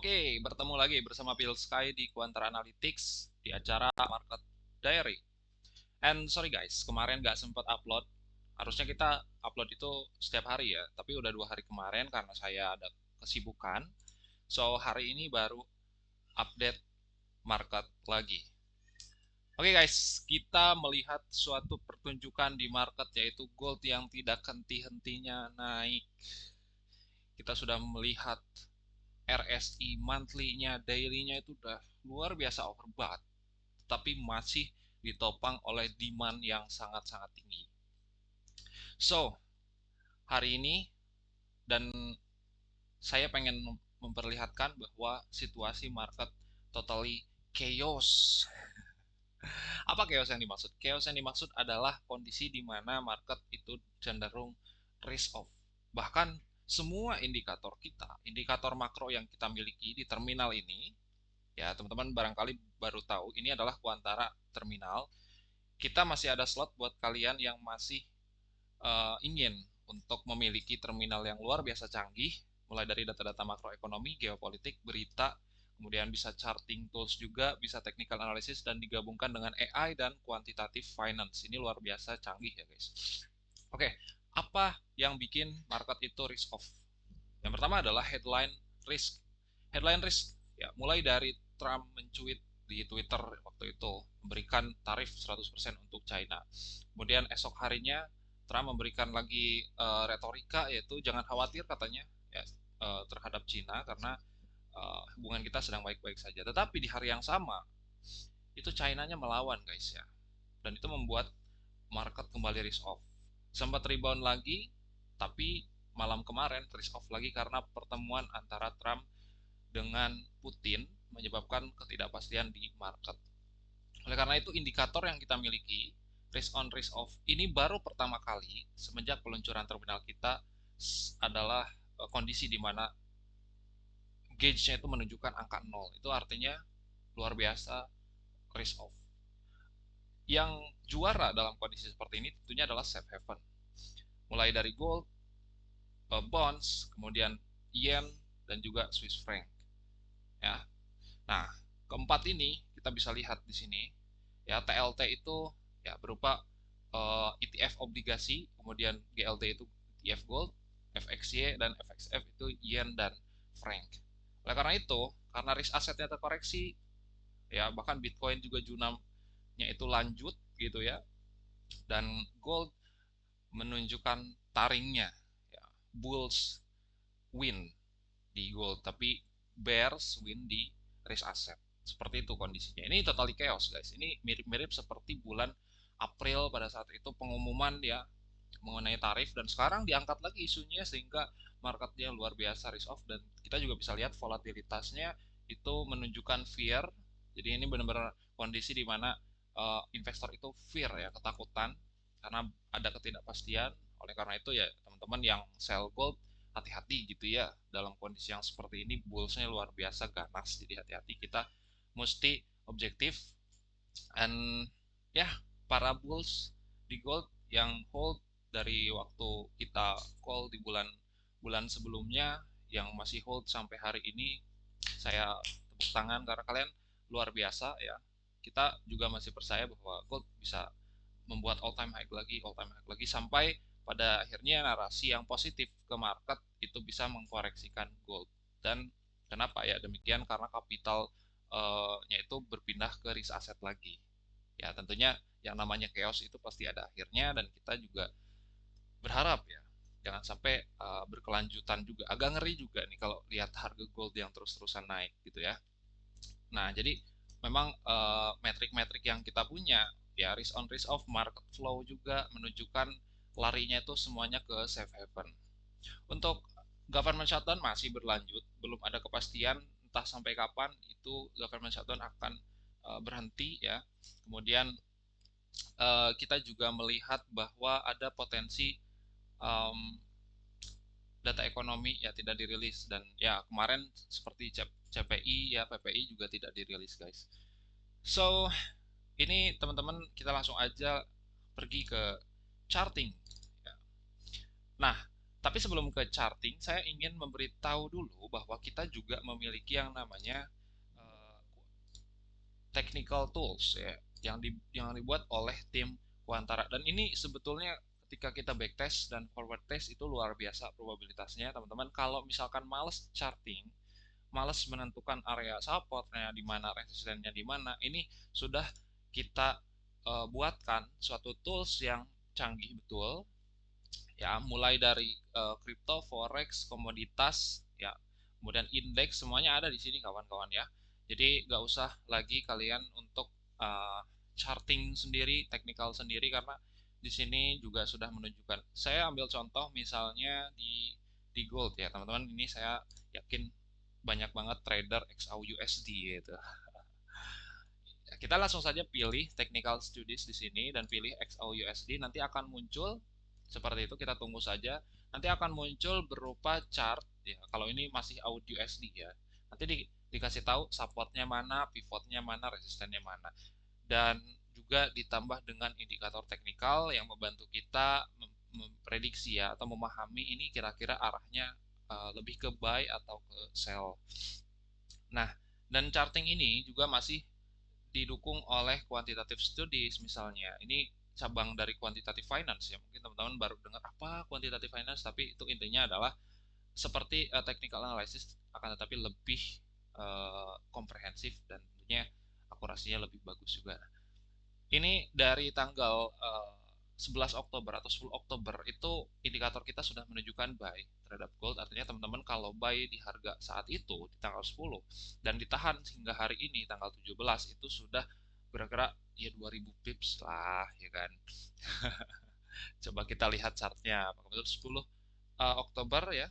Oke, bertemu lagi bersama Bill Sky di Quantara Analytics di acara Market Diary. And sorry guys, kemarin nggak sempat upload. Harusnya kita upload itu setiap hari ya, tapi udah 2 hari kemarin karena saya ada kesibukan. So hari ini baru update market lagi. Oke guys, kita melihat suatu pertunjukan di market yaitu gold yang tidak henti-hentinya naik. Kita sudah melihat RSI monthly-nya, daily-nya itu udah luar biasa overbought, tapi masih ditopang oleh demand yang sangat-sangat tinggi. So, hari ini dan saya pengen memperlihatkan bahwa situasi market totally chaos. Apa chaos yang dimaksud? Chaos yang dimaksud adalah kondisi di mana market itu cenderung risk off. Bahkan semua indikator kita, indikator makro yang kita miliki di terminal ini, ya teman-teman barangkali baru tahu, ini adalah Quantara Terminal. Kita masih ada slot buat kalian yang masih ingin untuk memiliki terminal yang luar biasa canggih, mulai dari data-data makroekonomi, geopolitik, berita, kemudian bisa charting tools juga, bisa technical analysis, dan digabungkan dengan AI dan quantitative finance. Ini luar biasa canggih ya guys. Oke, apa yang bikin market itu risk off? Yang pertama adalah headline risk. Headline risk, ya mulai dari Trump mencuit di Twitter waktu itu memberikan tarif 100% untuk China. Kemudian esok harinya Trump memberikan lagi retorika yaitu jangan khawatir katanya ya terhadap China karena hubungan kita sedang baik-baik saja. Tetapi di hari yang sama itu China-nya melawan guys ya. Dan itu membuat market kembali risk off. Sempat rebound lagi, tapi malam kemarin risk off lagi karena pertemuan antara Trump dengan Putin menyebabkan ketidakpastian di market. Oleh karena itu indikator yang kita miliki risk on risk off ini baru pertama kali semenjak peluncuran terminal kita adalah kondisi di mana gauge-nya itu menunjukkan angka 0. Itu artinya luar biasa risk off. Yang juara dalam kondisi seperti ini tentunya adalah safe haven. Mulai dari gold, bonds, kemudian yen, dan juga Swiss franc. Ya. Nah, keempat ini kita bisa lihat di sini. Ya, TLT itu ya berupa ETF obligasi, kemudian GLD itu ETF gold, FXY dan FXF itu yen dan franc. Oleh karena itu, karena risk asetnya terkoreksi, ya bahkan Bitcoin juga junamnya itu lanjut gitu ya, dan gold menunjukkan taringnya, ya, bulls win di gold, tapi bears win di risk asset. Seperti itu kondisinya. Ini totally chaos guys. Ini mirip-mirip seperti bulan April pada saat itu pengumuman ya mengenai tarif, dan sekarang diangkat lagi isunya sehingga marketnya luar biasa risk off, dan kita juga bisa lihat volatilitasnya itu menunjukkan fear. Jadi ini benar-benar kondisi di mana investor itu fear ya, ketakutan karena ada ketidakpastian. Oleh karena itu ya teman-teman yang sell gold hati-hati gitu ya, dalam kondisi yang seperti ini bullsnya luar biasa ganas, jadi hati-hati, kita mesti objektif. And ya, para bulls di gold yang hold dari waktu kita call di bulan sebelumnya yang masih hold sampai hari ini, saya tepuk tangan karena kalian luar biasa ya. Kita juga masih percaya bahwa gold bisa membuat all time high lagi sampai pada akhirnya narasi yang positif ke market itu bisa mengkoreksikan gold. Dan kenapa ya demikian? Karena kapitalnya itu berpindah ke risk asset lagi. Ya tentunya yang namanya chaos itu pasti ada akhirnya, dan kita juga berharap ya jangan sampai berkelanjutan juga. Agak ngeri juga nih kalau lihat harga gold yang terus-terusan naik gitu ya. Nah, jadi memang metrik-metrik yang kita punya ya risk on risk off, market flow juga menunjukkan larinya itu semuanya ke safe haven. Untuk government shutdown masih berlanjut, belum ada kepastian entah sampai kapan itu government shutdown akan berhenti ya. Kemudian kita juga melihat bahwa ada potensi um, data ekonomi ya tidak dirilis, dan ya kemarin seperti CPI ya PPI juga tidak dirilis guys. So ini teman-teman kita langsung aja pergi ke charting. Nah Tapi sebelum ke charting, saya ingin memberitahu dulu bahwa kita juga memiliki yang namanya uh, technical tools ya, yang dibuat oleh tim Kuantara. Dan ini sebetulnya ketika kita backtest dan forward test itu luar biasa probabilitasnya, teman-teman. Kalau misalkan males charting, males menentukan area supportnya di mana, resistennya di mana, ini sudah kita buatkan suatu tools yang canggih betul ya, mulai dari crypto, forex, komoditas ya, kemudian indeks, semuanya ada di sini kawan-kawan ya. Jadi nggak usah lagi kalian untuk uh, charting sendiri, technical sendiri, karena di sini juga sudah menunjukkan. Saya ambil contoh misalnya di gold ya teman-teman, ini saya yakin banyak banget trader XAUUSD gitu. Kita langsung saja pilih technical studies di sini dan pilih XAUUSD, nanti akan muncul seperti itu. Kita tunggu saja, nanti akan muncul berupa chart ya. Kalau ini masih AUD ya, nanti dikasih tahu supportnya mana, pivotnya mana, resistennya mana, dan juga ditambah dengan indikator teknikal yang membantu kita memprediksi ya, atau memahami ini kira-kira arahnya lebih ke buy atau ke sell. Nah, dan charting ini juga masih didukung oleh quantitative studies misalnya. Ini cabang dari quantitative finance ya. Mungkin teman-teman baru dengar apa quantitative finance, tapi itu intinya adalah seperti technical analysis, akan tetapi lebih komprehensif dan tentunya akurasinya lebih bagus juga. Ini dari tanggal 11 Oktober atau 10 Oktober itu indikator kita sudah menunjukkan buy terhadap gold. Artinya teman-teman kalau buy di harga saat itu di tanggal 10 dan ditahan hingga hari ini tanggal 17 itu sudah kira-kira ya 2000 pips lah ya kan. Coba kita lihat chartnya. Betul 10 Oktober ya.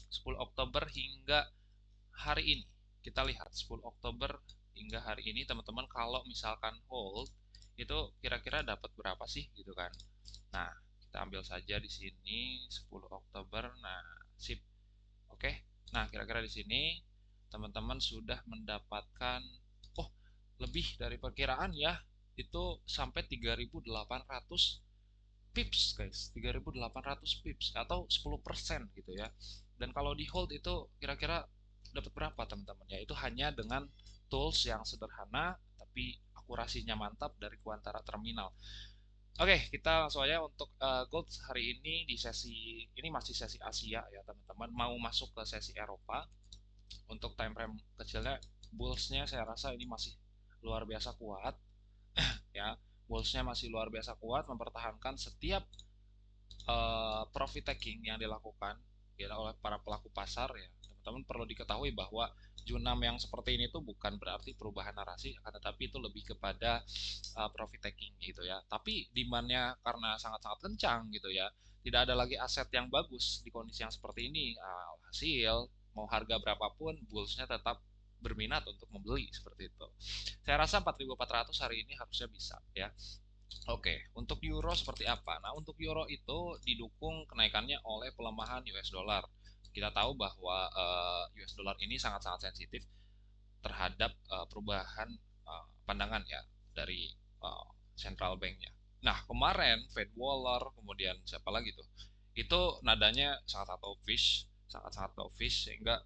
10 Oktober hingga hari ini. Kita lihat 10 Oktober hingga hari ini teman-teman, kalau misalkan hold itu kira-kira dapat berapa sih gitu kan. Nah, kita ambil saja di sini 10 Oktober. Nah, sip. Oke. Nah, kira-kira di sini teman-teman sudah mendapatkan oh, lebih dari perkiraan ya. Itu sampai 3.800 pips guys, 3.800 pips atau 10% gitu ya. Dan kalau di hold itu kira-kira dapat berapa teman-teman ya, itu hanya dengan tools yang sederhana tapi akurasinya mantap dari Kuantara Terminal. Oke, kita langsung aja untuk gold hari ini. Di sesi ini masih sesi Asia ya teman-teman, mau masuk ke sesi Eropa. Untuk time frame kecilnya, bullsnya saya rasa ini masih luar biasa kuat ya. Bullsnya masih luar biasa kuat, mempertahankan setiap profit taking yang dilakukan ya oleh para pelaku pasar ya. Teman-teman perlu diketahui bahwa Junam yang seperti ini tuh bukan berarti perubahan narasi, akan tetapi itu lebih kepada profit taking gitu ya. Tapi demandnya karena sangat-sangat kencang gitu ya, tidak ada lagi aset yang bagus di kondisi yang seperti ini. Hasil mau harga berapapun, bullsnya tetap berminat untuk membeli seperti itu. Saya rasa 4.400 hari ini harusnya bisa ya. Oke, untuk euro seperti apa? Nah, untuk euro itu didukung kenaikannya oleh pelemahan US dollar. Kita tahu bahwa US dollar ini sangat-sangat sensitif terhadap perubahan pandangan ya dari central banknya. Nah, kemarin Fed Waller, kemudian siapa lagi tuh? Itu nadanya sangat-sangat dovish, sangat-sangat dovish sehingga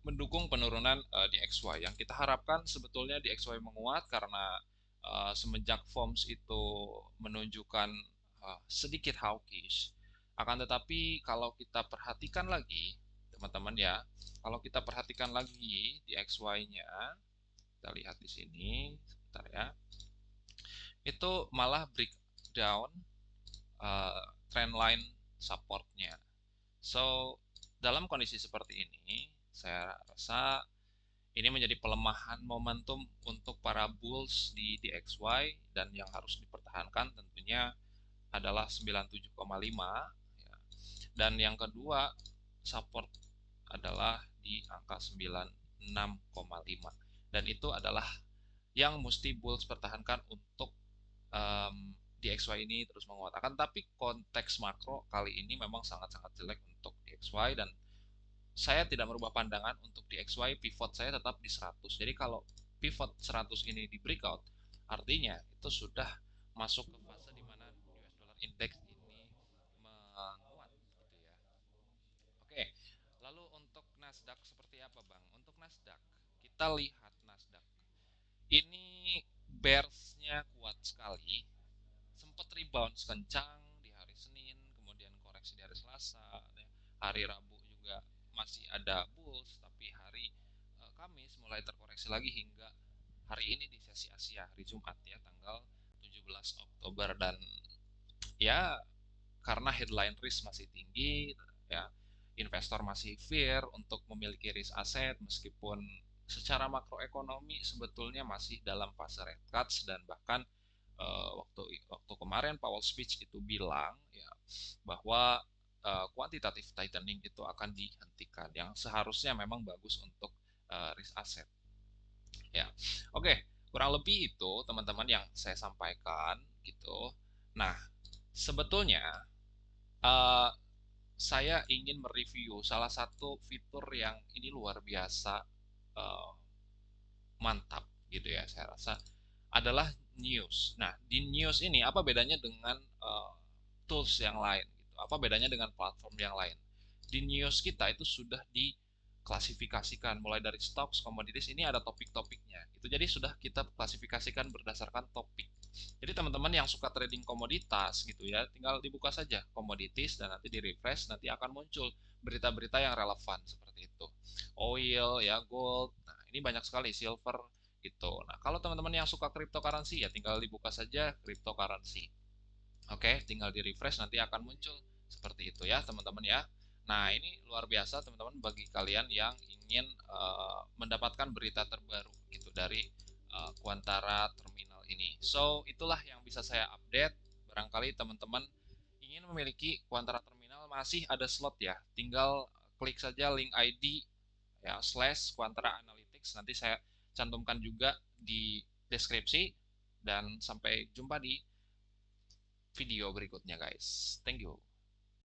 mendukung penurunan di XY. Yang kita harapkan sebetulnya di XY menguat karena semenjak FOMC itu menunjukkan sedikit hawkish. Akan tetapi kalau kita perhatikan lagi, teman-teman ya, kalau kita perhatikan lagi di XY-nya, kita lihat di sini, sebentar ya, itu malah breakdown trendline supportnya. So, dalam kondisi seperti ini, saya rasa ini menjadi pelemahan momentum untuk para bulls di DXY, dan yang harus dipertahankan tentunya adalah 97,5 ya. Dan yang kedua, support adalah di angka 96,5. Dan itu adalah yang mesti bulls pertahankan untuk DXY ini terus menguatkan. Tapi konteks makro kali ini memang sangat-sangat jelek untuk DXY, dan saya tidak merubah pandangan untuk di XY. Pivot saya tetap di 100. Jadi kalau pivot 100 ini di breakout, artinya itu sudah masuk ke fase di mana US dollar index ini menguat gitu ya. Nasdaq. Kita lihat Nasdaq. Ini bearsnya kuat sekali. Sempat rebound kencang di hari Senin, kemudian koreksi di hari Selasa. Hari Rabu juga masih ada bulls, tapi hari Kamis mulai terkoreksi lagi hingga hari ini di sesi Asia, hari Jumat ya, tanggal 17 Oktober. Dan ya karena headline risk masih tinggi ya, investor masih fear untuk memiliki risk aset meskipun secara makroekonomi sebetulnya masih dalam fase rate cuts, dan bahkan waktu kemarin Powell speech itu bilang ya bahwa quantitative tightening itu akan dihentikan, yang seharusnya memang bagus untuk risk aset ya. Oke, kurang lebih itu teman-teman yang saya sampaikan gitu. Nah, sebetulnya uh, saya ingin mereview salah satu fitur yang ini luar biasa uh, mantap gitu ya, saya rasa adalah news. Nah, di news ini apa bedanya dengan tools yang lain gitu? Apa bedanya dengan platform yang lain? Di news kita itu sudah diklasifikasikan mulai dari stocks, commodities, ini ada topik-topiknya. Itu jadi sudah kita klasifikasikan berdasarkan topik. Jadi teman-teman yang suka trading komoditas gitu ya, tinggal dibuka saja komodities dan nanti di refresh, nanti akan muncul berita-berita yang relevan seperti itu. Oil ya, gold. Nah, ini banyak sekali, silver gitu. Nah, kalau teman-teman yang suka cryptocurrency ya tinggal dibuka saja cryptocurrency. Oke, tinggal di refresh nanti akan muncul seperti itu ya, teman-teman ya. Nah, ini luar biasa teman-teman bagi kalian yang ingin mendapatkan berita terbaru gitu dari Quantara Terminal ini. So, itulah yang bisa saya update. Barangkali teman-teman ingin memiliki Quantara Terminal, masih ada slot ya. Tinggal klik saja link ID ya /Quantara Analytics, nanti saya cantumkan juga di deskripsi, dan sampai jumpa di video berikutnya guys. Thank you.